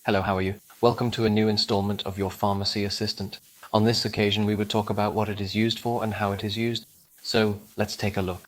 Hello, how are you? Welcome to a new installment of your Pharmacy Assistant. On this occasion, we would talk about what it is used for and how it is used. So let's take a look.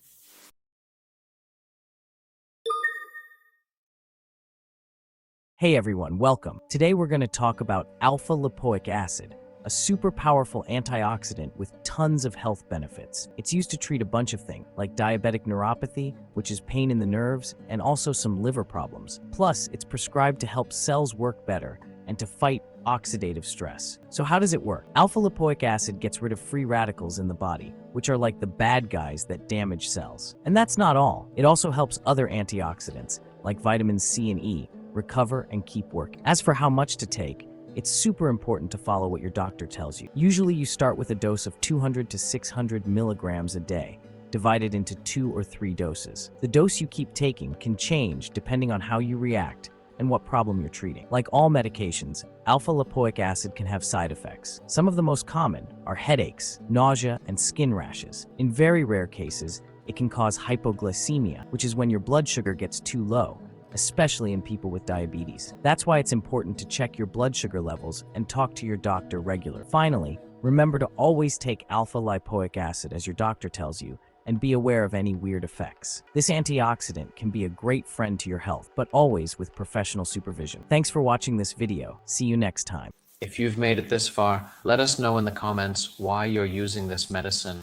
Hey everyone, welcome. Today we're going to talk about alpha-lipoic acid, a super powerful antioxidant with tons of health benefits. It's used to treat a bunch of things, like diabetic neuropathy, which is pain in the nerves, and also some liver problems. Plus, it's prescribed to help cells work better and to fight oxidative stress. So how does it work? Alpha-lipoic acid gets rid of free radicals in the body, which are like the bad guys that damage cells. And that's not all. It also helps other antioxidants, like vitamins C and E, recover and keep working. As for how much to take, it's super important to follow what your doctor tells you. Usually you start with a dose of 200 to 600 milligrams a day, divided into 2 or 3 doses. The dose you keep taking can change depending on how you react and what problem you're treating. Like all medications, alpha-lipoic acid can have side effects. Some of the most common are headaches, nausea, and skin rashes. In very rare cases, it can cause hypoglycemia, which is when your blood sugar gets too low, especially in people with diabetes. That's why it's important to check your blood sugar levels and talk to your doctor regularly. Finally, remember to always take alpha-lipoic acid as your doctor tells you, and be aware of any weird effects. This antioxidant can be a great friend to your health, but always with professional supervision. Thanks for watching this video. See you next time. If you've made it this far, let us know in the comments why you're using this medicine.